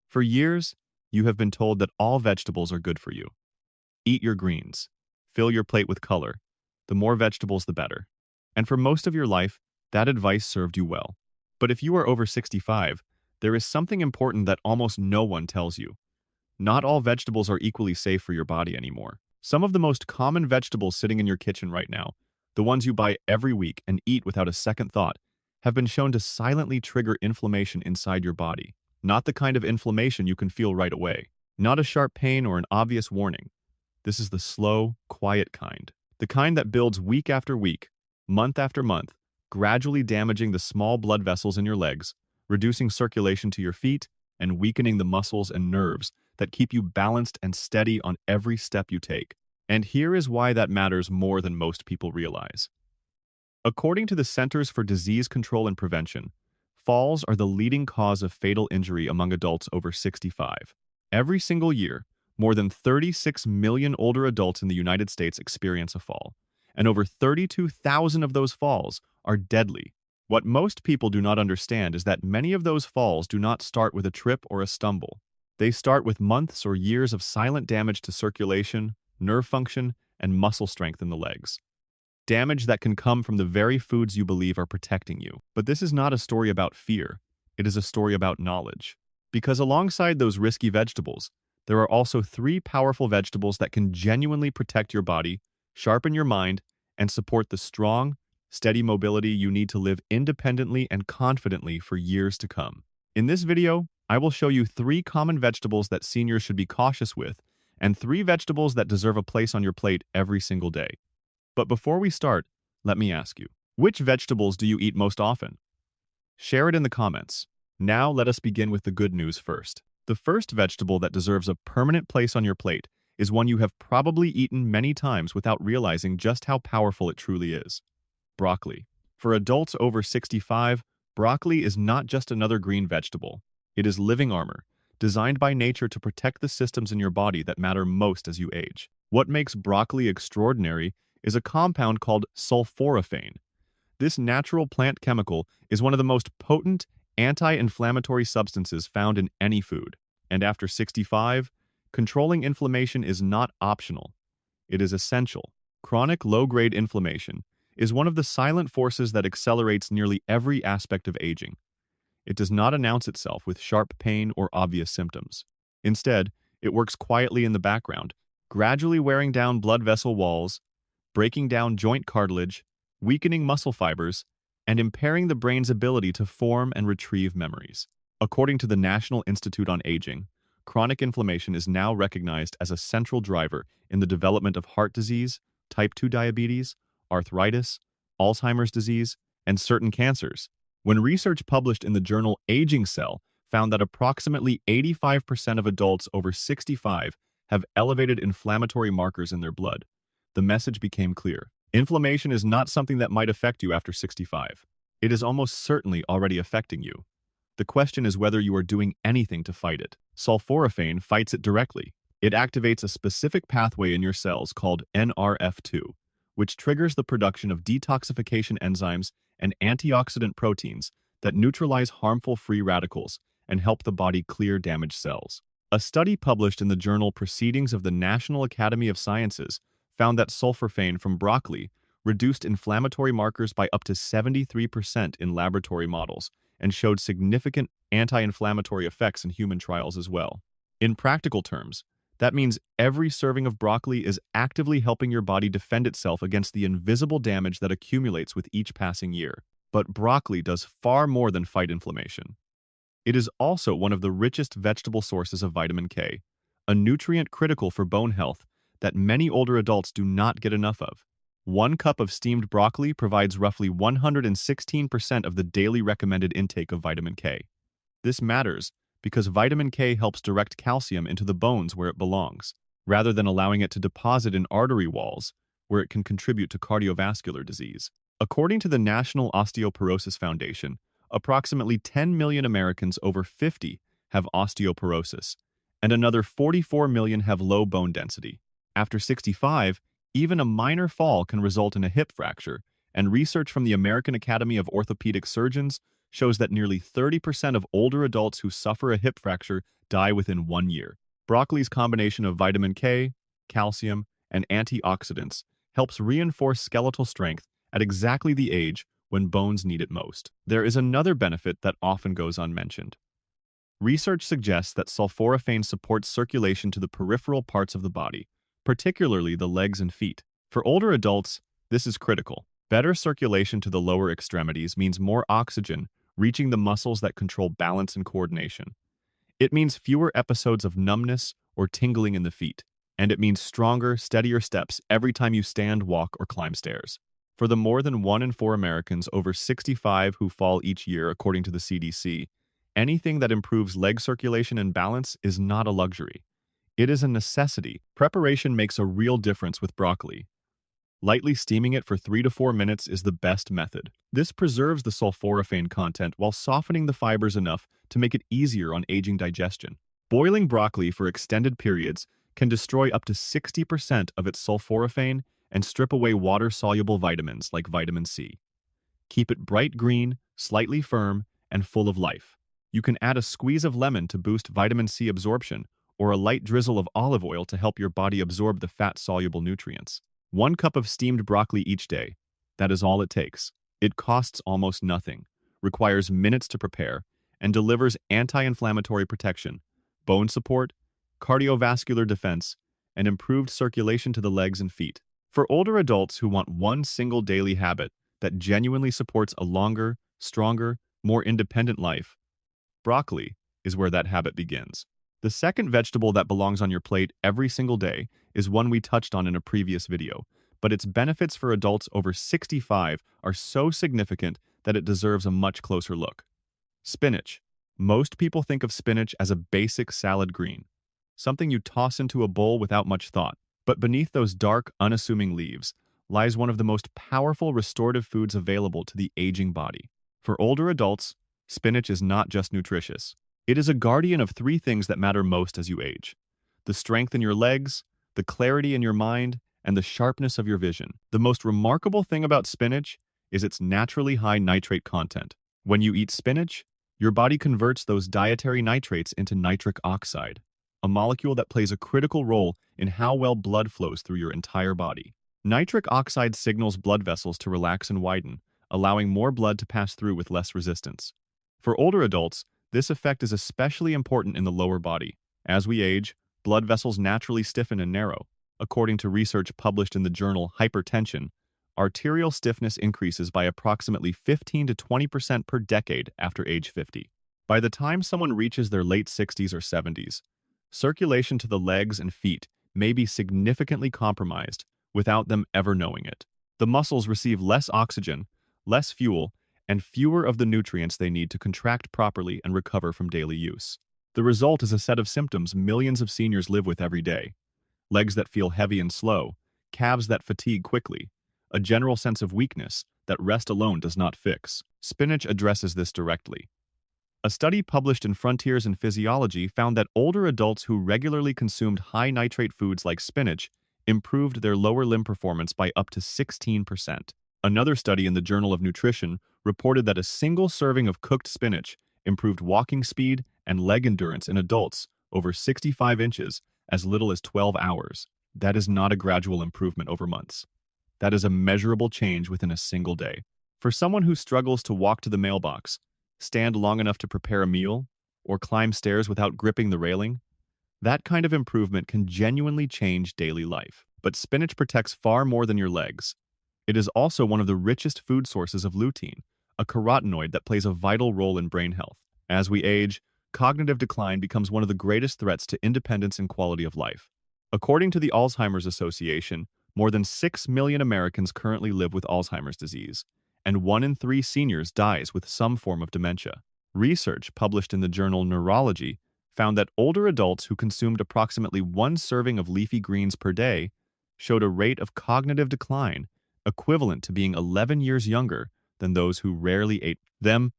For years, you have been told that all vegetables are good for you. Eat your greens. Fill your plate with color. The more vegetables, the better. And for most of your life, that advice served you well. But if you are over 65, there is something important that almost no one tells you. Not all vegetables are equally safe for your body anymore. Some of the most common vegetables sitting in your kitchen right now, the ones you buy every week and eat without a second thought, have been shown to silently trigger inflammation inside your body. Not the kind of inflammation you can feel right away. Not a sharp pain or an obvious warning. This is the slow, quiet kind. The kind that builds week after week, month after month, gradually damaging the small blood vessels in your legs, reducing circulation to your feet, and weakening the muscles and nerves that keep you balanced and steady on every step you take. And here is why that matters more than most people realize. According to the Centers for Disease Control and Prevention, falls are the leading cause of fatal injury among adults over 65. Every single year, more than 36 million older adults in the United States experience a fall, and over 32,000 of those falls are deadly. What most people do not understand is that many of those falls do not start with a trip or a stumble. They start with months or years of silent damage to circulation, nerve function, and muscle strength in the legs. Damage that can come from the very foods you believe are protecting you. But this is not a story about fear. It is a story about knowledge. Because alongside those risky vegetables, there are also three powerful vegetables that can genuinely protect your body, sharpen your mind, and support the strong, steady mobility you need to live independently and confidently for years to come. In this video, I will show you three common vegetables that seniors should be cautious with, and three vegetables that deserve a place on your plate every single day. But before we start, let me ask you, which vegetables do you eat most often? Share it in the comments. Now let us begin with the good news first. The first vegetable that deserves a permanent place on your plate is one you have probably eaten many times without realizing just how powerful it truly is. Broccoli. For adults over 65, broccoli is not just another green vegetable. It is living armor, designed by nature to protect the systems in your body that matter most as you age. What makes broccoli extraordinary is a compound called sulforaphane. This natural plant chemical is one of the most potent anti-inflammatory substances found in any food. And after 65, controlling inflammation is not optional. It is essential. Chronic low-grade inflammation is one of the silent forces that accelerates nearly every aspect of aging. It does not announce itself with sharp pain or obvious symptoms. Instead, it works quietly in the background, gradually wearing down blood vessel walls, breaking down joint cartilage, weakening muscle fibers, and impairing the brain's ability to form and retrieve memories. According to the National Institute on Aging, chronic inflammation is now recognized as a central driver in the development of heart disease, type 2 diabetes, arthritis, Alzheimer's disease, and certain cancers. When research published in the journal Aging Cell found that approximately 85% of adults over 65 have elevated inflammatory markers in their blood, the message became clear. Inflammation is not something that might affect you after 65. It is almost certainly already affecting you. The question is whether you are doing anything to fight it. Sulforaphane fights it directly. It activates a specific pathway in your cells called NRF2, which triggers the production of detoxification enzymes and antioxidant proteins that neutralize harmful free radicals and help the body clear damaged cells. A study published in the journal Proceedings of the National Academy of Sciences found that sulforaphane from broccoli reduced inflammatory markers by up to 73% in laboratory models and showed significant anti-inflammatory effects in human trials as well. In practical terms, that means every serving of broccoli is actively helping your body defend itself against the invisible damage that accumulates with each passing year. But broccoli does far more than fight inflammation. It is also one of the richest vegetable sources of vitamin K, a nutrient critical for bone health that many older adults do not get enough of. 1 cup of steamed broccoli provides roughly 116% of the daily recommended intake of vitamin K. This matters because vitamin K helps direct calcium into the bones where it belongs, rather than allowing it to deposit in artery walls, where it can contribute to cardiovascular disease. According to the National Osteoporosis Foundation, approximately 10 million Americans over 50 have osteoporosis, and another 44 million have low bone density. After 65, even a minor fall can result in a hip fracture, and research from the American Academy of Orthopedic Surgeons shows that nearly 30% of older adults who suffer a hip fracture die within 1 year. Broccoli's combination of vitamin K, calcium, and antioxidants helps reinforce skeletal strength at exactly the age when bones need it most. There is another benefit that often goes unmentioned. Research suggests that sulforaphane supports circulation to the peripheral parts of the body, particularly the legs and feet. For older adults, this is critical. Better circulation to the lower extremities means more oxygen reaching the muscles that control balance and coordination. It means fewer episodes of numbness or tingling in the feet, and it means stronger, steadier steps every time you stand, walk, or climb stairs. For the more than 1 in 4 Americans over 65 who fall each year, according to the CDC, anything that improves leg circulation and balance is not a luxury. It is a necessity. Preparation makes a real difference with broccoli. Lightly steaming it for 3 to 4 minutes is the best method. This preserves the sulforaphane content while softening the fibers enough to make it easier on aging digestion. Boiling broccoli for extended periods can destroy up to 60% of its sulforaphane and strip away water-soluble vitamins like vitamin C. Keep it bright green, slightly firm, and full of life. You can add a squeeze of lemon to boost vitamin C absorption, or a light drizzle of olive oil to help your body absorb the fat-soluble nutrients. 1 cup of steamed broccoli each day. That is all it takes. It costs almost nothing, requires minutes to prepare, and delivers anti-inflammatory protection, bone support, cardiovascular defense, and improved circulation to the legs and feet. For older adults who want one single daily habit that genuinely supports a longer, stronger, more independent life, broccoli is where that habit begins. The second vegetable that belongs on your plate every single day is one we touched on in a previous video, but its benefits for adults over 65 are so significant that it deserves a much closer look. Spinach. Most people think of spinach as a basic salad green, something you toss into a bowl without much thought. But beneath those dark, unassuming leaves lies one of the most powerful restorative foods available to the aging body. For older adults, spinach is not just nutritious. It is a guardian of 3 things that matter most as you age: the strength in your legs, the clarity in your mind, and the sharpness of your vision. The most remarkable thing about spinach is its naturally high nitrate content. When you eat spinach, your body converts those dietary nitrates into nitric oxide, a molecule that plays a critical role in how well blood flows through your entire body. Nitric oxide signals blood vessels to relax and widen, allowing more blood to pass through with less resistance. For older adults, this effect is especially important in the lower body. As we age, blood vessels naturally stiffen and narrow. According to research published in the journal Hypertension, arterial stiffness increases by approximately 15 to 20% per decade after age 50. By the time someone reaches their late 60s or 70s, circulation to the legs and feet may be significantly compromised without them ever knowing it. The muscles receive less oxygen, less fuel, and fewer of the nutrients they need to contract properly and recover from daily use. The result is a set of symptoms millions of seniors live with every day: legs that feel heavy and slow, calves that fatigue quickly, a general sense of weakness that rest alone does not fix. Spinach addresses this directly. A study published in Frontiers in Physiology found that older adults who regularly consumed high nitrate foods like spinach improved their lower limb performance by up to 16%. Another study in the Journal of Nutrition reported that a single serving of cooked spinach improved walking speed and leg endurance in adults over 65 inches as little as 12 hours. That is not a gradual improvement over months. That is a measurable change within a single day. For someone who struggles to walk to the mailbox, stand long enough to prepare a meal, or climb stairs without gripping the railing, that kind of improvement can genuinely change daily life. But spinach protects far more than your legs. It is also one of the richest food sources of lutein, a carotenoid that plays a vital role in brain health. As we age, cognitive decline becomes one of the greatest threats to independence and quality of life. According to the Alzheimer's Association, more than 6 million Americans currently live with Alzheimer's disease, and 1 in 3 seniors dies with some form of dementia. Research published in the journal Neurology found that older adults who consumed approximately 1 serving of leafy greens per day showed a rate of cognitive decline equivalent to being 11 years younger than those who rarely ate them.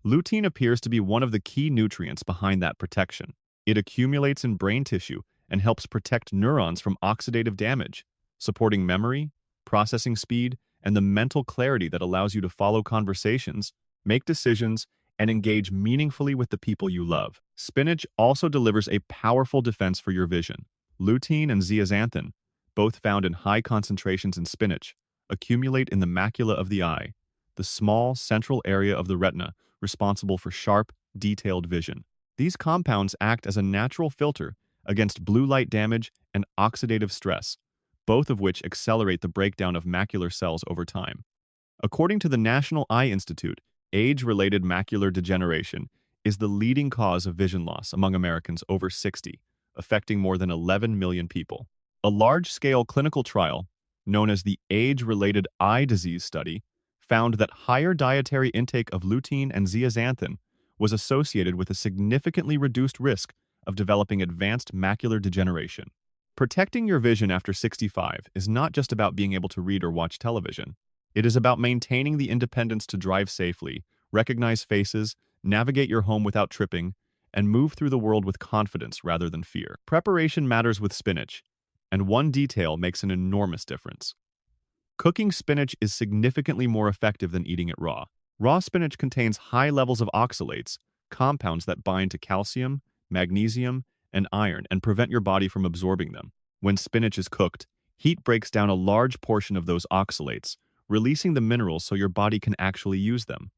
Lutein appears to be one of the key nutrients behind that protection. It accumulates in brain tissue and helps protect neurons from oxidative damage, supporting memory, processing speed, and the mental clarity that allows you to follow conversations make decisions, and engage meaningfully with the people you love. Spinach also delivers a powerful defense for your vision. Lutein and zeaxanthin, both found in high concentrations in spinach, accumulate in the macula of the eye, the small central area of the retina responsible for sharp, detailed vision. These compounds act as a natural filter against blue light damage and oxidative stress, both of which accelerate the breakdown of macular cells over time. According to the National Eye Institute, age-related macular degeneration is the leading cause of vision loss among Americans over 60, affecting more than 11 million people. A large-scale clinical trial, known as the Age-Related Eye Disease Study, found that higher dietary intake of lutein and zeaxanthin was associated with a significantly reduced risk of developing advanced macular degeneration. Protecting your vision after 65 is not just about being able to read or watch television. It is about maintaining the independence to drive safely, recognize faces, navigate your home without tripping, and move through the world with confidence rather than fear. Preparation matters with spinach, and one detail makes an enormous difference. Cooking spinach is significantly more effective than eating it raw. Raw spinach contains high levels of oxalates, compounds that bind to calcium, magnesium, and iron and prevent your body from absorbing them. When spinach is cooked, heat breaks down a large portion of those oxalates, releasing the minerals so your body can actually use them.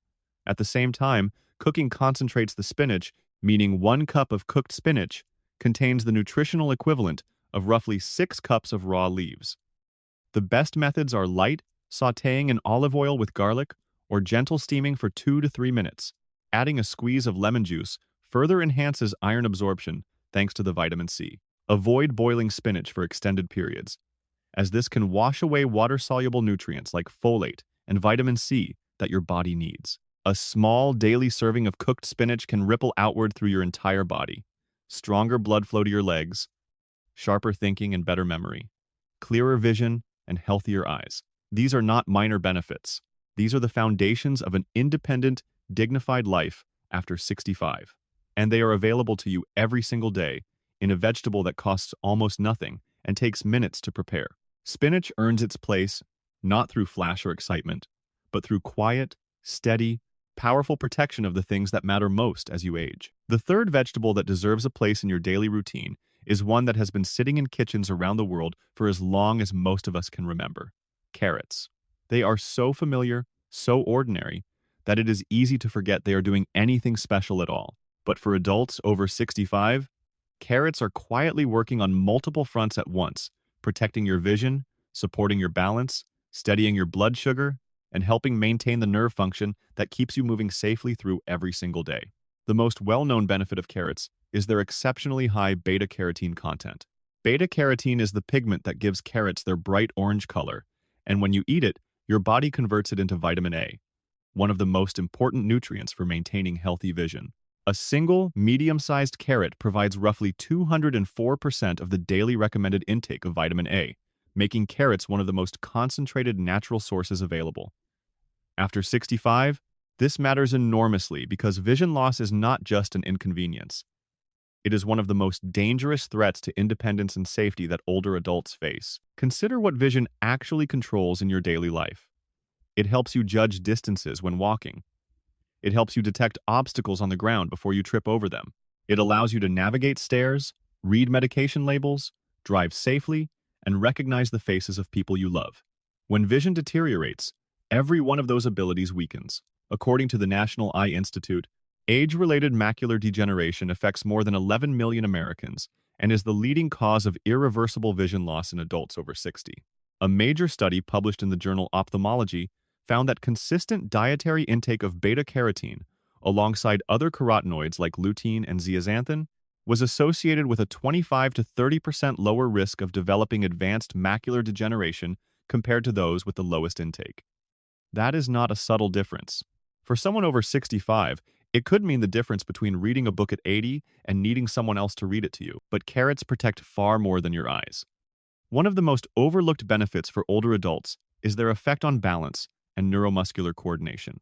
At the same time, cooking concentrates the spinach, meaning 1 cup of cooked spinach contains the nutritional equivalent of roughly 6 cups of raw leaves. The best methods are light, sautéing in olive oil with garlic, or gentle steaming for 2 to 3 minutes. Adding a squeeze of lemon juice further enhances iron absorption thanks to the vitamin C. Avoid boiling spinach for extended periods, as this can wash away water-soluble nutrients like folate and vitamin C that your body needs. A small daily serving of cooked spinach can ripple outward through your entire body. Stronger blood flow to your legs, sharper thinking and better memory, clearer vision, and healthier eyes. These are not minor benefits. These are the foundations of an independent, dignified life after 65. And they are available to you every single day in a vegetable that costs almost nothing and takes minutes to prepare. Spinach earns its place not through flash or excitement, but through quiet, steady, powerful protection of the things that matter most as you age. The third vegetable that deserves a place in your daily routine is one that has been sitting in kitchens around the world for as long as most of us can remember: carrots. They are so familiar, so ordinary, that it is easy to forget they are doing anything special at all. But for adults over 65, carrots are quietly working on multiple fronts at once, protecting your vision, supporting your balance, steadying your blood sugar, and helping maintain the nerve function that keeps you moving safely through every single day. The most well-known benefit of carrots is their exceptionally high beta-carotene content. Beta-carotene is the pigment that gives carrots their bright orange color, and when you eat it, your body converts it into vitamin A, one of the most important nutrients for maintaining healthy vision. A single, medium-sized carrot provides roughly 204% of the daily recommended intake of vitamin A, making carrots one of the most concentrated natural sources available. After 65, this matters enormously because vision loss is not just an inconvenience. It is one of the most dangerous threats to independence and safety that older adults face. Consider what vision actually controls in your daily life. It helps you judge distances when walking. It helps you detect obstacles on the ground before you trip over them. It allows you to navigate stairs, read medication labels, drive safely, and recognize the faces of people you love. When vision deteriorates, every one of those abilities weakens. According to the National Eye Institute, age-related macular degeneration affects more than 11 million Americans and is the leading cause of irreversible vision loss in adults over 60. A major study published in the journal Ophthalmology found that consistent dietary intake of beta-carotene, alongside other carotenoids like lutein and zeaxanthin, was associated with a 25 to 30% lower risk of developing advanced macular degeneration compared to those with the lowest intake. That is not a subtle difference. For someone over 65, it could mean the difference between reading a book at 80 and needing someone else to read it to you, but carrots protect far more than your eyes. One of the most overlooked benefits for older adults is their effect on balance and neuromuscular coordination.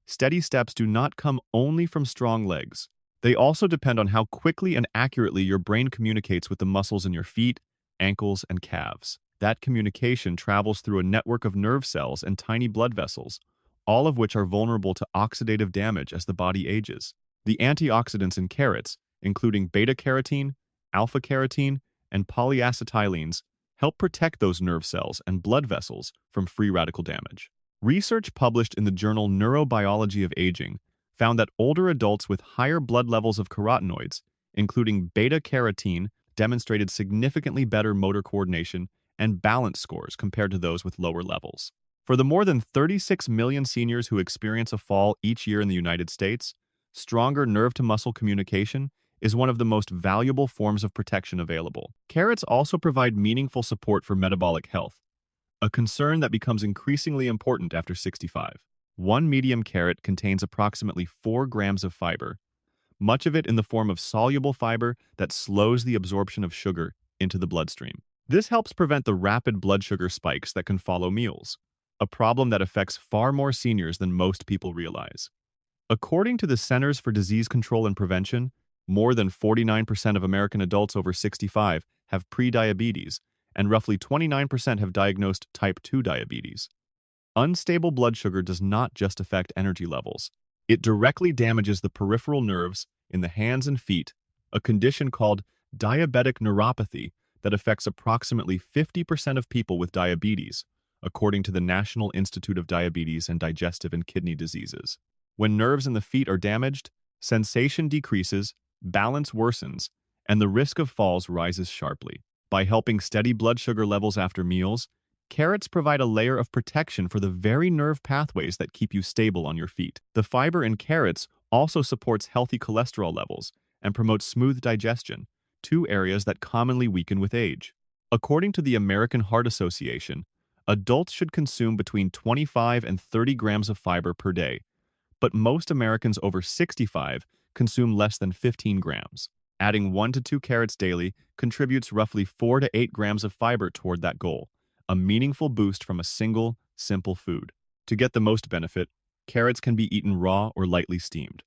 Steady steps do not come only from strong legs. They also depend on how quickly and accurately your brain communicates with the muscles in your feet, ankles, and calves. That communication travels through a network of nerve cells and tiny blood vessels, all of which are vulnerable to oxidative damage as the body ages. The antioxidants in carrots, including beta-carotene, alpha-carotene, and polyacetylines, help protect those nerve cells and blood vessels from free radical damage. Research published in the journal Neurobiology of Aging found that older adults with higher blood levels of carotenoids, including beta-carotene, demonstrated significantly better motor coordination and balance scores compared to those with lower levels. For the more than 36 million seniors who experience a fall each year in the United States, stronger nerve-to-muscle communication is one of the most valuable forms of protection available. Carrots also provide meaningful support for metabolic health, a concern that becomes increasingly important after 65. One medium carrot contains approximately 4 grams of fiber, much of it in the form of soluble fiber that slows the absorption of sugar into the bloodstream. This helps prevent the rapid blood sugar spikes that can follow meals, a problem that affects far more seniors than most people realize. According to the Centers for Disease Control and Prevention, more than 49% of American adults over 65 have prediabetes, and roughly 29% have diagnosed type 2 diabetes. Unstable blood sugar does not just affect energy levels. It directly damages the peripheral nerves in the hands and feet, a condition called diabetic neuropathy that affects approximately 50% of people with diabetes, according to the National Institute of Diabetes and Digestive and Kidney Diseases. When nerves in the feet are damaged, sensation decreases, balance worsens, and the risk of falls rises sharply. By helping steady blood sugar levels after meals, carrots provide a layer of protection for the very nerve pathways that keep you stable on your feet. The fiber in carrots also supports healthy cholesterol levels and promotes smooth digestion, two areas that commonly weaken with age. According to the American Heart Association, adults should consume between 25 and 30 grams of fiber per day, but most Americans over 65 consume less than 15 grams. Adding 1 to 2 carrots daily contributes roughly 4 to 8 grams of fiber toward that goal, a meaningful boost from a single, simple food. To get the most benefit, carrots can be eaten raw or lightly steamed.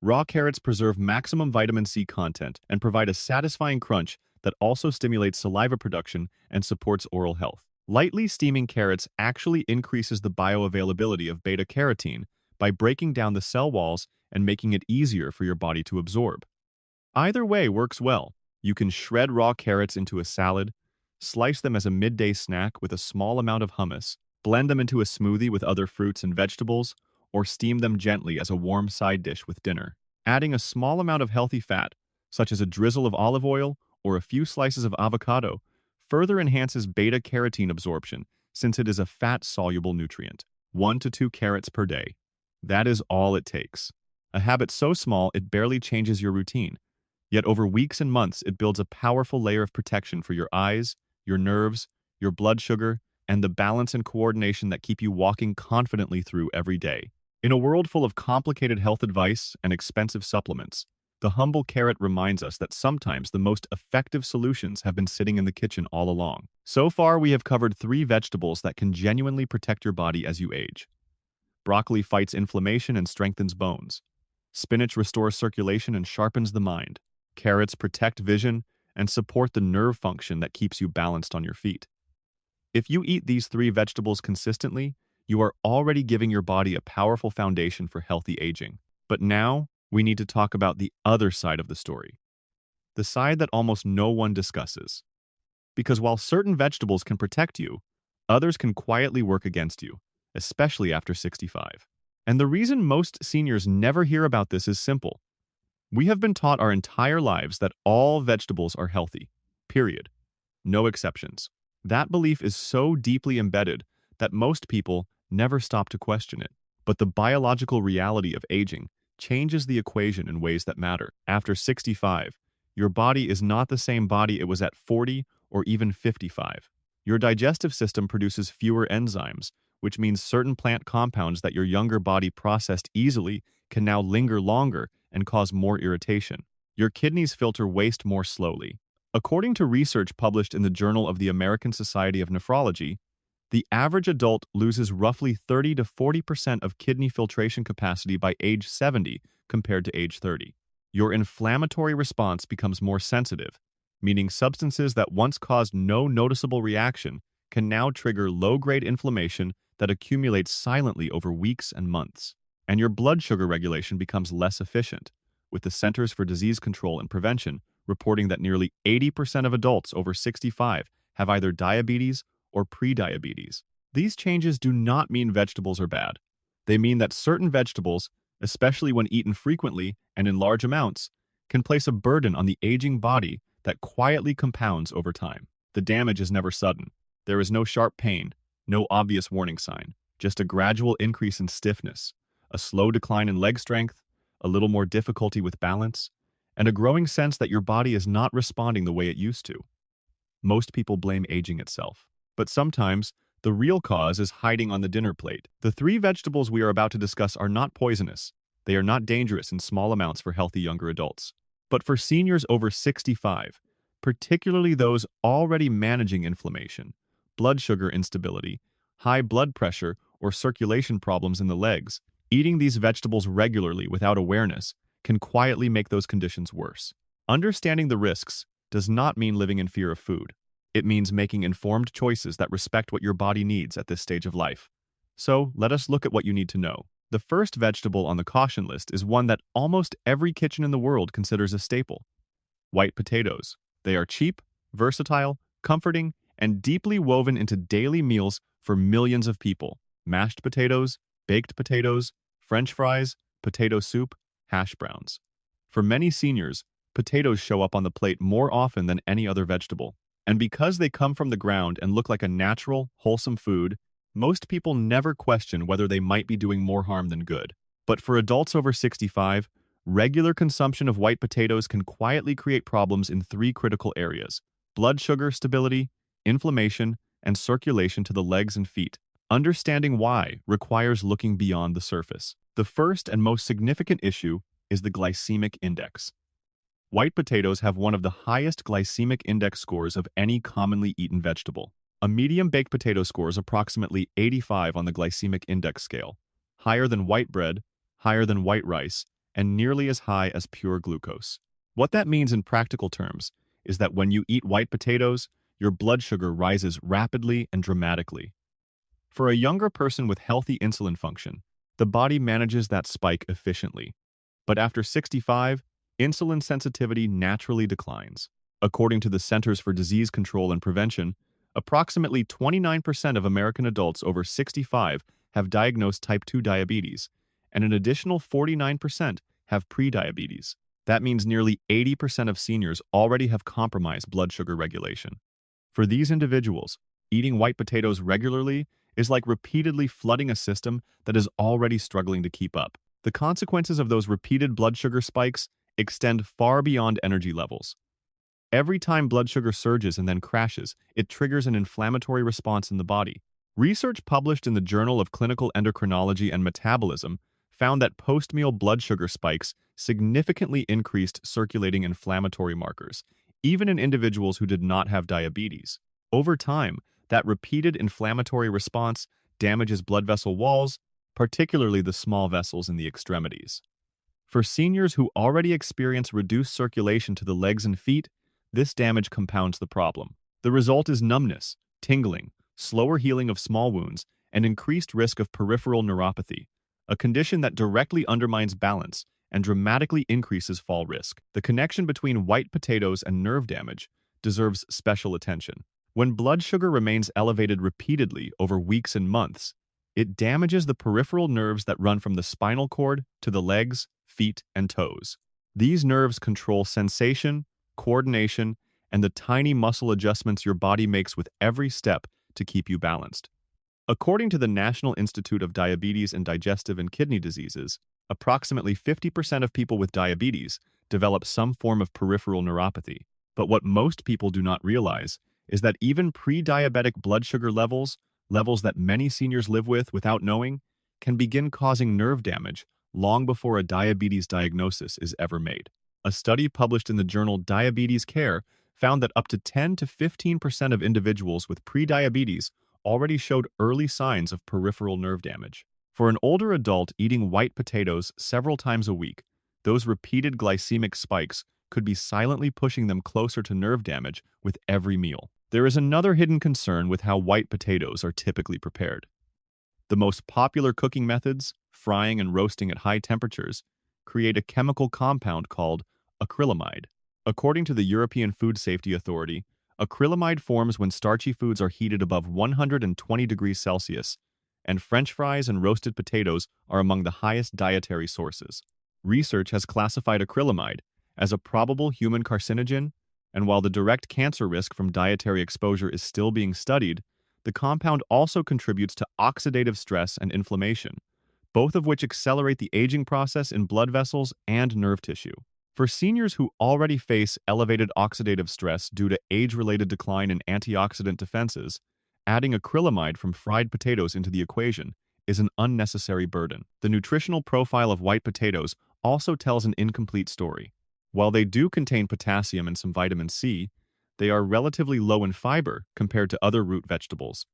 Raw carrots preserve maximum vitamin C content and provide a satisfying crunch that also stimulates saliva production and supports oral health. Lightly steaming carrots actually increases the bioavailability of beta-carotene by breaking down the cell walls and making it easier for your body to absorb. Either way works well. You can shred raw carrots into a salad, slice them as a midday snack with a small amount of hummus, blend them into a smoothie with other fruits and vegetables, or steam them gently as a warm side dish with dinner. Adding a small amount of healthy fat, such as a drizzle of olive oil or a few slices of avocado, further enhances beta-carotene absorption since it is a fat-soluble nutrient. 1 to 2 carrots per day. That is all it takes. A habit so small it barely changes your routine. Yet over weeks and months, it builds a powerful layer of protection for your eyes, your nerves, your blood sugar, and the balance and coordination that keep you walking confidently through every day. In a world full of complicated health advice and expensive supplements, the humble carrot reminds us that sometimes the most effective solutions have been sitting in the kitchen all along. So far, we have covered 3 vegetables that can genuinely protect your body as you age. Broccoli fights inflammation and strengthens bones. Spinach restores circulation and sharpens the mind. Carrots protect vision and support the nerve function that keeps you balanced on your feet. If you eat these 3 vegetables consistently, you are already giving your body a powerful foundation for healthy aging. But now, we need to talk about the other side of the story. The side that almost no one discusses. Because while certain vegetables can protect you, others can quietly work against you, especially after 65. And the reason most seniors never hear about this is simple. We have been taught our entire lives that all vegetables are healthy, period. No exceptions. That belief is so deeply embedded that most people never stop to question it. But the biological reality of aging changes the equation in ways that matter. After 65, your body is not the same body it was at 40 or even 55. Your digestive system produces fewer enzymes, which means certain plant compounds that your younger body processed easily can now linger longer and cause more irritation. Your kidneys filter waste more slowly. According to research published in the Journal of the American Society of Nephrology, the average adult loses roughly 30 to 40% of kidney filtration capacity by age 70 compared to age 30. Your inflammatory response becomes more sensitive, meaning substances that once caused no noticeable reaction can now trigger low-grade inflammation that accumulates silently over weeks and months. And your blood sugar regulation becomes less efficient, with the Centers for Disease Control and Prevention reporting that nearly 80% of adults over 65 have either diabetes or prediabetes. These changes do not mean vegetables are bad. They mean that certain vegetables, especially when eaten frequently and in large amounts, can place a burden on the aging body that quietly compounds over time. The damage is never sudden. There is no sharp pain, no obvious warning sign, just a gradual increase in stiffness, a slow decline in leg strength, a little more difficulty with balance, and a growing sense that your body is not responding the way it used to. Most people blame aging itself, but sometimes the real cause is hiding on the dinner plate. The three vegetables we are about to discuss are not poisonous. They are not dangerous in small amounts for healthy younger adults. But for seniors over 65, particularly those already managing inflammation, blood sugar instability, high blood pressure, or circulation problems in the legs, eating these vegetables regularly without awareness can quietly make those conditions worse. Understanding the risks does not mean living in fear of food. It means making informed choices that respect what your body needs at this stage of life. So, let us look at what you need to know. The first vegetable on the caution list is one that almost every kitchen in the world considers a staple: white potatoes. They are cheap, versatile, comforting, and deeply woven into daily meals for millions of people. Mashed potatoes, baked potatoes, French fries, potato soup, hash browns. For many seniors, potatoes show up on the plate more often than any other vegetable. And because they come from the ground and look like a natural, wholesome food, most people never question whether they might be doing more harm than good. But for adults over 65, regular consumption of white potatoes can quietly create problems in three critical areas: blood sugar stability, inflammation, and circulation to the legs and feet. Understanding why requires looking beyond the surface. The first and most significant issue is the glycemic index. White potatoes have one of the highest glycemic index scores of any commonly eaten vegetable. A medium baked potato scores approximately 85 on the glycemic index scale, higher than white bread, higher than white rice, and nearly as high as pure glucose. What that means in practical terms is that when you eat white potatoes, your blood sugar rises rapidly and dramatically. For a younger person with healthy insulin function, the body manages that spike efficiently. But after 65, insulin sensitivity naturally declines. According to the Centers for Disease Control and Prevention, approximately 29% of American adults over 65 have diagnosed type 2 diabetes, and an additional 49% have prediabetes. That means nearly 80% of seniors already have compromised blood sugar regulation. For these individuals, eating white potatoes regularly is like repeatedly flooding a system that is already struggling to keep up. The consequences of those repeated blood sugar spikes extend far beyond energy levels. Every time blood sugar surges and then crashes, it triggers an inflammatory response in the body. Research published in the Journal of Clinical Endocrinology and Metabolism found that post-meal blood sugar spikes significantly increased circulating inflammatory markers, even in individuals who did not have diabetes. Over time, that repeated inflammatory response damages blood vessel walls, particularly the small vessels in the extremities. For seniors who already experience reduced circulation to the legs and feet, this damage compounds the problem. The result is numbness, tingling, slower healing of small wounds, and increased risk of peripheral neuropathy, a condition that directly undermines balance and dramatically increases fall risk. The connection between white potatoes and nerve damage deserves special attention. When blood sugar remains elevated repeatedly over weeks and months, it damages the peripheral nerves that run from the spinal cord to the legs, feet, and toes. These nerves control sensation, coordination, and the tiny muscle adjustments your body makes with every step to keep you balanced. According to the National Institute of Diabetes and Digestive and Kidney Diseases, approximately 50% of people with diabetes develop some form of peripheral neuropathy. But what most people do not realize is that even pre-diabetic blood sugar levels, levels that many seniors live with without knowing, can begin causing nerve damage long before a diabetes diagnosis is ever made. A study published in the journal Diabetes Care found that up to 10 to 15% of individuals with prediabetes already showed early signs of peripheral nerve damage. For an older adult eating white potatoes several times a week, those repeated glycemic spikes could be silently pushing them closer to nerve damage with every meal. There is another hidden concern with how white potatoes are typically prepared. The most popular cooking methods, frying and roasting at high temperatures, create a chemical compound called acrylamide. According to the European Food Safety Authority, acrylamide forms when starchy foods are heated above 120 degrees Celsius, and French fries and roasted potatoes are among the highest dietary sources. Research has classified acrylamide as a probable human carcinogen, and while the direct cancer risk from dietary exposure is still being studied, the compound also contributes to oxidative stress and inflammation, both of which accelerate the aging process in blood vessels and nerve tissue. For seniors who already face elevated oxidative stress due to age-related decline in antioxidant defenses, adding acrylamide from fried potatoes into the equation is an unnecessary burden. The nutritional profile of white potatoes also tells an incomplete story. While they do contain potassium and some vitamin C, they are relatively low in fiber compared to other root vegetables,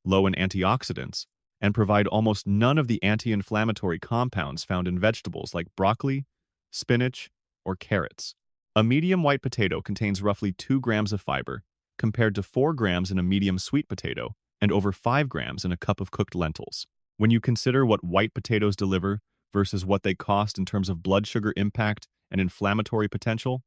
low in antioxidants, and provide almost none of the anti-inflammatory compounds found in vegetables like broccoli, spinach, or carrots. A medium white potato contains roughly 2 grams of fiber, compared to 4 grams in a medium sweet potato and over 5 grams in a cup of cooked lentils. When you consider what white potatoes deliver versus what they cost in terms of blood sugar impact and inflammatory potential,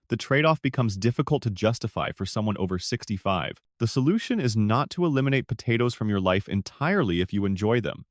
the trade-off becomes difficult to justify for someone over 65. The solution is not to eliminate potatoes from your life entirely if you enjoy them,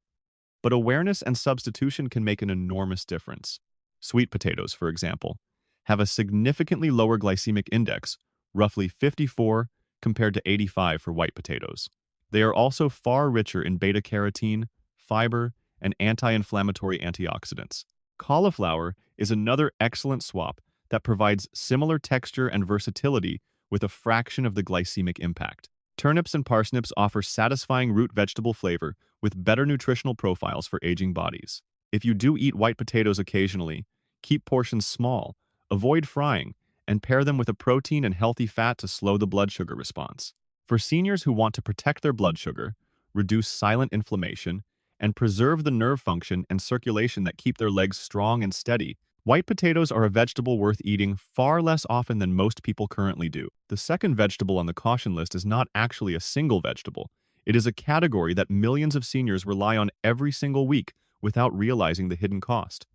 but awareness and substitution can make an enormous difference. Sweet potatoes, for example, have a significantly lower glycemic index, roughly 54 compared to 85 for white potatoes. They are also far richer in beta-carotene, fiber, and anti-inflammatory antioxidants. Cauliflower is another excellent swap that provides similar texture and versatility with a fraction of the glycemic impact. Turnips and parsnips offer satisfying root vegetable flavor with better nutritional profiles for aging bodies. If you do eat white potatoes occasionally, keep portions small, avoid frying, and pair them with a protein and healthy fat to slow the blood sugar response. For seniors who want to protect their blood sugar, reduce silent inflammation, and preserve the nerve function and circulation that keep their legs strong and steady, white potatoes are a vegetable worth eating far less often than most people currently do. The second vegetable on the caution list is not actually a single vegetable. It is a category that millions of seniors rely on every single week without realizing the hidden cost.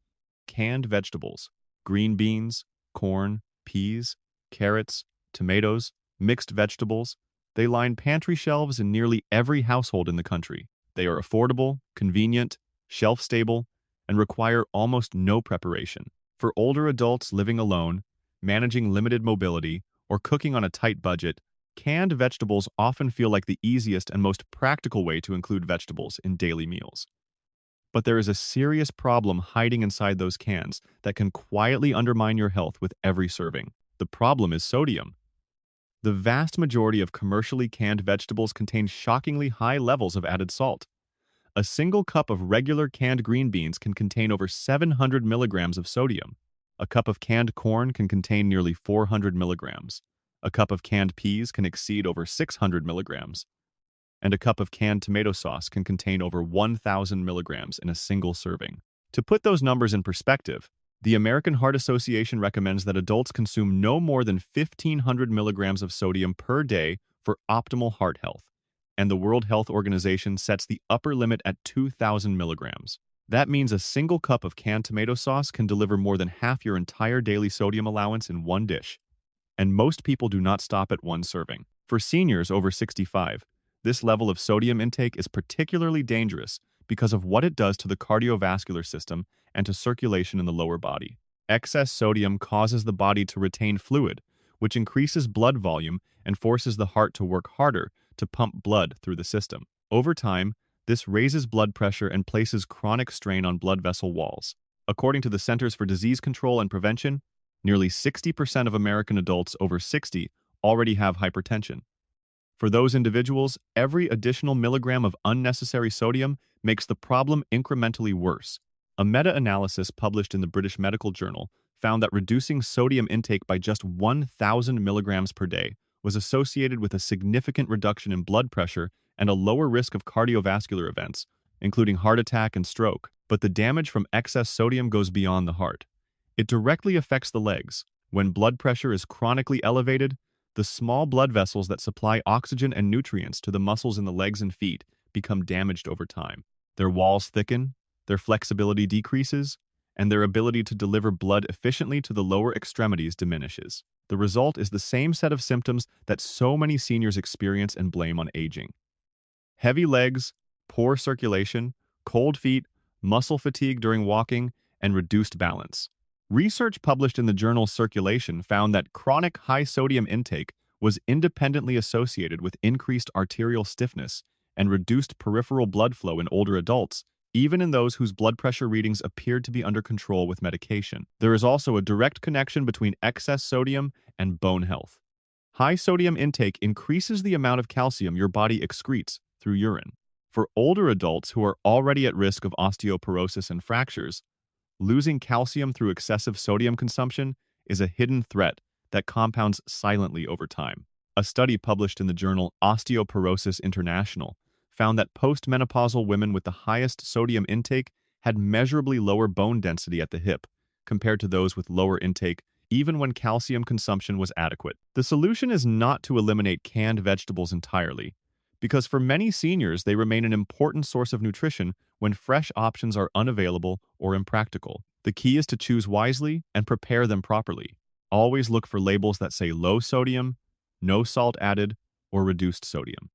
Canned vegetables, green beans, corn, peas, carrots, tomatoes, mixed vegetables, they line pantry shelves in nearly every household in the country. They are affordable, convenient, shelf-stable, and require almost no preparation. For older adults living alone, managing limited mobility, or cooking on a tight budget, canned vegetables often feel like the easiest and most practical way to include vegetables in daily meals. But there is a serious problem hiding inside those cans that can quietly undermine your health with every serving. The problem is sodium. The vast majority of commercially canned vegetables contain shockingly high levels of added salt. A single cup of regular canned green beans can contain over 700 milligrams of sodium. A cup of canned corn can contain nearly 400 milligrams. A cup of canned peas can exceed over 600 milligrams. And a cup of canned tomato sauce can contain over 1,000 milligrams in a single serving. To put those numbers in perspective, the American Heart Association recommends that adults consume no more than 1,500 milligrams of sodium per day for optimal heart health, and the World Health Organization sets the upper limit at 2,000 milligrams. That means a single cup of canned tomato sauce can deliver more than half your entire daily sodium allowance in one dish, and most people do not stop at one serving. For seniors over 65, this level of sodium intake is particularly dangerous because of what it does to the cardiovascular system and to circulation in the lower body. Excess sodium causes the body to retain fluid, which increases blood volume and forces the heart to work harder to pump blood through the system. Over time, this raises blood pressure and places chronic strain on blood vessel walls. According to the Centers for Disease Control and Prevention, nearly 60% of American adults over 60 already have hypertension. For those individuals, every additional milligram of unnecessary sodium makes the problem incrementally worse. A meta-analysis published in the British Medical Journal found that reducing sodium intake by just 1,000 milligrams per day was associated with a significant reduction in blood pressure and a lower risk of cardiovascular events, including heart attack and stroke. But the damage from excess sodium goes beyond the heart. It directly affects the legs. When blood pressure is chronically elevated, the small blood vessels that supply oxygen and nutrients to the muscles in the legs and feet become damaged over time. Their walls thicken, their flexibility decreases, and their ability to deliver blood efficiently to the lower extremities diminishes. The result is the same set of symptoms that so many seniors experience and blame on aging. Heavy legs, poor circulation, cold feet, muscle fatigue during walking, and reduced balance. Research published in the journal Circulation found that chronic high-sodium intake was independently associated with increased arterial stiffness and reduced peripheral blood flow in older adults, even in those whose blood pressure readings appeared to be under control with medication. There is also a direct connection between excess sodium and bone health. High sodium intake increases the amount of calcium your body excretes through urine. For older adults who are already at risk of osteoporosis and fractures, losing calcium through excessive sodium consumption is a hidden threat that compounds silently over time. A study published in the journal Osteoporosis International found that postmenopausal women with the highest sodium intake had measurably lower bone density at the hip compared to those with lower intake, even when calcium consumption was adequate. The solution is not to eliminate canned vegetables entirely, because for many seniors they remain an important source of nutrition when fresh options are unavailable or impractical. The key is to choose wisely and prepare them properly. Always look for labels that say low sodium, no salt added, or reduced sodium.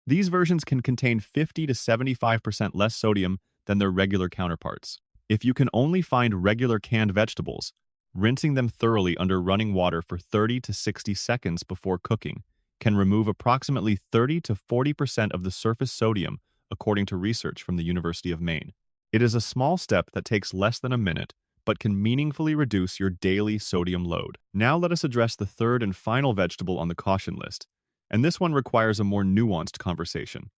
These versions can contain 50 to 75% less sodium than their regular counterparts. If you can only find regular canned vegetables, rinsing them thoroughly under running water for 30 to 60 seconds before cooking can remove approximately 30 to 40% of the surface sodium, according to research from the University of Maine. It is a small step that takes less than a minute, but can meaningfully reduce your daily sodium load. Now let us address the third and final vegetable on the caution list, and this one requires a more nuanced conversation.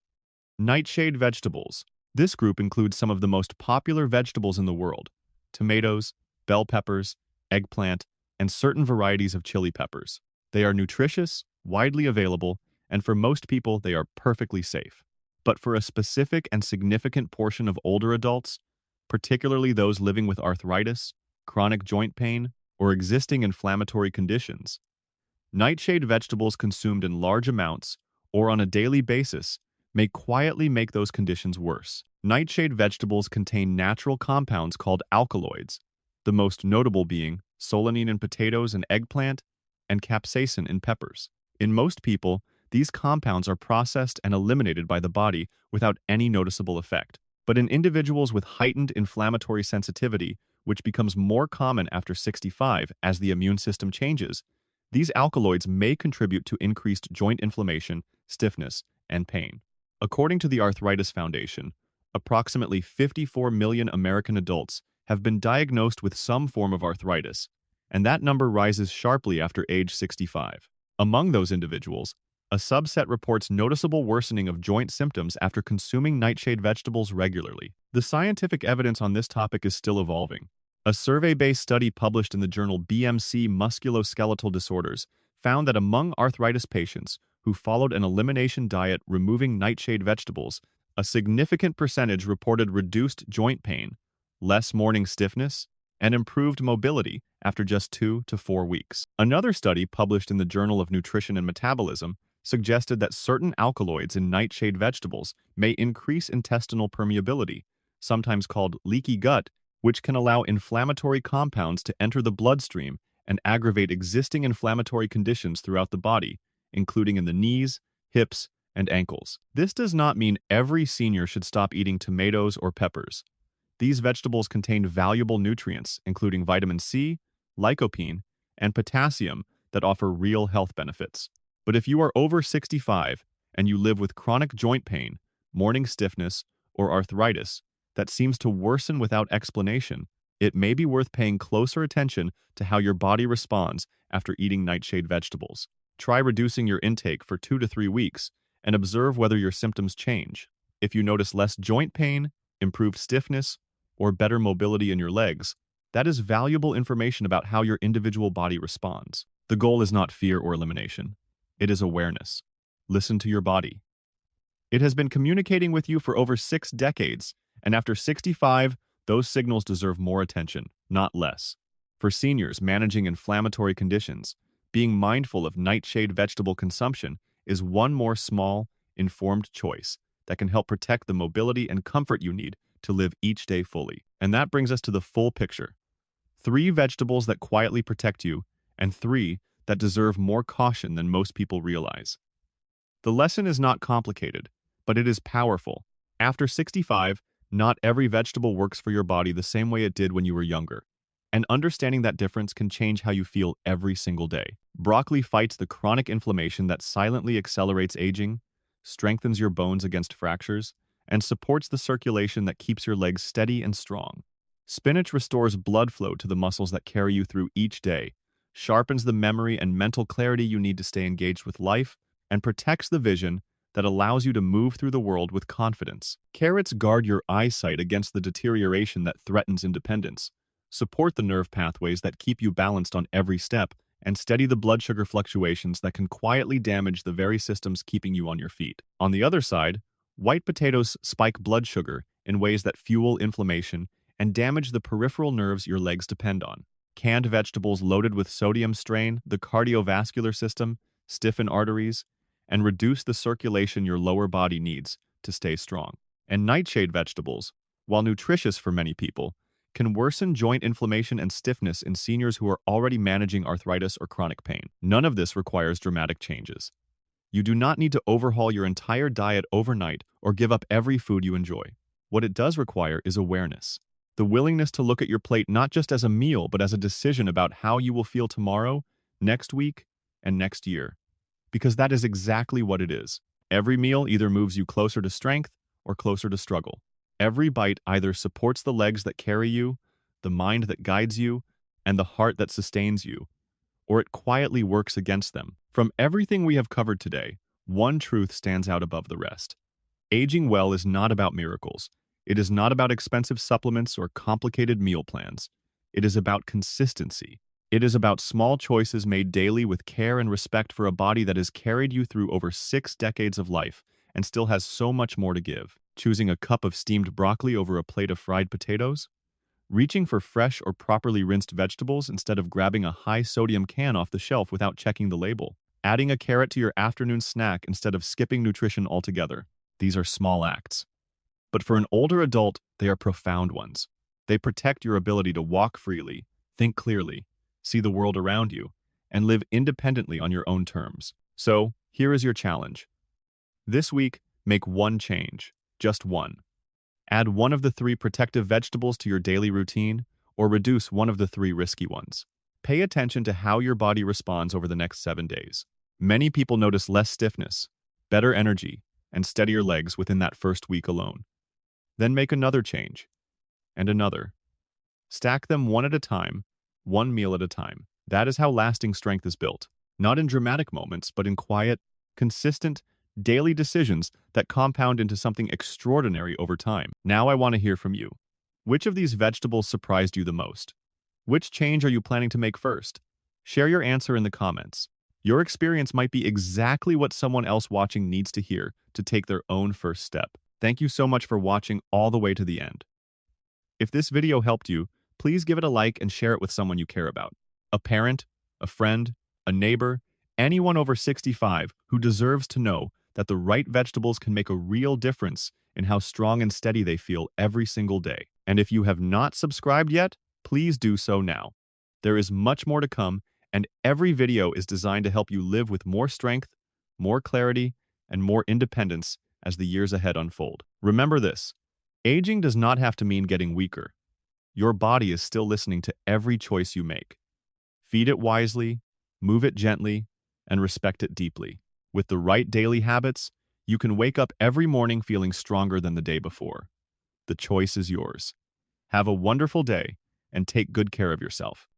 Nightshade vegetables. This group includes some of the most popular vegetables in the world: tomatoes, bell peppers, eggplant, and certain varieties of chili peppers. They are nutritious, widely available, and for most people they are perfectly safe. But for a specific and significant portion of older adults, particularly those living with arthritis, chronic joint pain, or existing inflammatory conditions, nightshade vegetables consumed in large amounts or on a daily basis may quietly make those conditions worse. Nightshade vegetables contain natural compounds called alkaloids, the most notable being solanine in potatoes and eggplant, and capsaicin in peppers. In most people, these compounds are processed and eliminated by the body without any noticeable effect. But in individuals with heightened inflammatory sensitivity, which becomes more common after 65 as the immune system changes, these alkaloids may contribute to increased joint inflammation, stiffness, and pain. According to the Arthritis Foundation, approximately 54 million American adults have been diagnosed with some form of arthritis, and that number rises sharply after age 65. Among those individuals, a subset reports noticeable worsening of joint symptoms after consuming nightshade vegetables regularly. The scientific evidence on this topic is still evolving. A survey-based study published in the journal BMC Musculoskeletal Disorders found that among arthritis patients who followed an elimination diet removing nightshade vegetables, a significant percentage reported reduced joint pain, less morning stiffness, and improved mobility after just 2 to 4 weeks. Another study published in the Journal of Nutrition and Metabolism suggested that certain alkaloids in nightshade vegetables may increase intestinal permeability, sometimes called leaky gut, which can allow inflammatory compounds to enter the bloodstream and aggravate existing inflammatory conditions throughout the body, including in the knees, hips, and ankles. This does not mean every senior should stop eating tomatoes or peppers. These vegetables contain valuable nutrients, including vitamin C, lycopene, and potassium that offer real health benefits. But if you are over 65 and you live with chronic joint pain, morning stiffness, or arthritis that seems to worsen without explanation, it may be worth paying closer attention to how your body responds after eating nightshade vegetables. Try reducing your intake for 2 to 3 weeks and observe whether your symptoms change. If you notice less joint pain, improved stiffness, or better mobility in your legs, that is valuable information about how your individual body responds. The goal is not fear or elimination. It is awareness. Listen to your body. It has been communicating with you for over 6 decades, and after 65, those signals deserve more attention, not less. For seniors managing inflammatory conditions, being mindful of nightshade vegetable consumption is one more small, informed choice that can help protect the mobility and comfort you need to live each day fully. And that brings us to the full picture. 3 vegetables that quietly protect you, and 3 that deserve more caution than most people realize. The lesson is not complicated, but it is powerful. After 65, not every vegetable works for your body the same way it did when you were younger. And understanding that difference can change how you feel every single day. Broccoli fights the chronic inflammation that silently accelerates aging, strengthens your bones against fractures, and supports the circulation that keeps your legs steady and strong. Spinach restores blood flow to the muscles that carry you through each day, sharpens the memory and mental clarity you need to stay engaged with life, and protects the vision that allows you to move through the world with confidence. Carrots guard your eyesight against the deterioration that threatens independence, support the nerve pathways that keep you balanced on every step, and steady the blood sugar fluctuations that can quietly damage the very systems keeping you on your feet. On the other side, white potatoes spike blood sugar in ways that fuel inflammation and damage the peripheral nerves your legs depend on. Canned vegetables loaded with sodium strain the cardiovascular system, stiffen arteries, and reduce the circulation your lower body needs to stay strong. And nightshade vegetables, while nutritious for many people, can worsen joint inflammation and stiffness in seniors who are already managing arthritis or chronic pain. None of this requires dramatic changes. You do not need to overhaul your entire diet overnight or give up every food you enjoy. What it does require is awareness. The willingness to look at your plate not just as a meal, but as a decision about how you will feel tomorrow, next week, and next year. Because that is exactly what it is. Every meal either moves you closer to strength or closer to struggle. Every bite either supports the legs that carry you, the mind that guides you, and the heart that sustains you, or it quietly works against them. From everything we have covered today, one truth stands out above the rest. Aging well is not about miracles. It is not about expensive supplements or complicated meal plans. It is about consistency. It is about small choices made daily with care and respect for a body that has carried you through over 6 decades of life and still has so much more to give. Choosing a cup of steamed broccoli over a plate of fried potatoes? Reaching for fresh or properly rinsed vegetables instead of grabbing a high-sodium can off the shelf without checking the label? Adding a carrot to your afternoon snack instead of skipping nutrition altogether? These are small acts. But for an older adult, they are profound ones. They protect your ability to walk freely, think clearly, see the world around you, and live independently on your own terms. So, here is your challenge. This week, make one change, just one. Add one of the 3 protective vegetables to your daily routine, or reduce one of the 3 risky ones. Pay attention to how your body responds over the next 7 days. Many people notice less stiffness, better energy, and steadier legs within that first week alone. Then make another change, and another. Stack them one at a time, one meal at a time. That is how lasting strength is built. Not in dramatic moments, but in quiet, consistent, daily decisions that compound into something extraordinary over time. Now I want to hear from you. Which of these vegetables surprised you the most? Which change are you planning to make first? Share your answer in the comments. Your experience might be exactly what someone else watching needs to hear to take their own first step. Thank you so much for watching all the way to the end. If this video helped you, please give it a like and share it with someone you care about. A parent, a friend, a neighbor, anyone over 65 who deserves to know that the right vegetables can make a real difference in how strong and steady they feel every single day. And if you have not subscribed yet, please do so now. There is much more to come, and every video is designed to help you live with more strength, more clarity, and more independence as the years ahead unfold. Remember this, aging does not have to mean getting weaker. Your body is still listening to every choice you make. Feed it wisely, move it gently, and respect it deeply. With the right daily habits, you can wake up every morning feeling stronger than the day before. The choice is yours. Have a wonderful day, and take good care of yourself.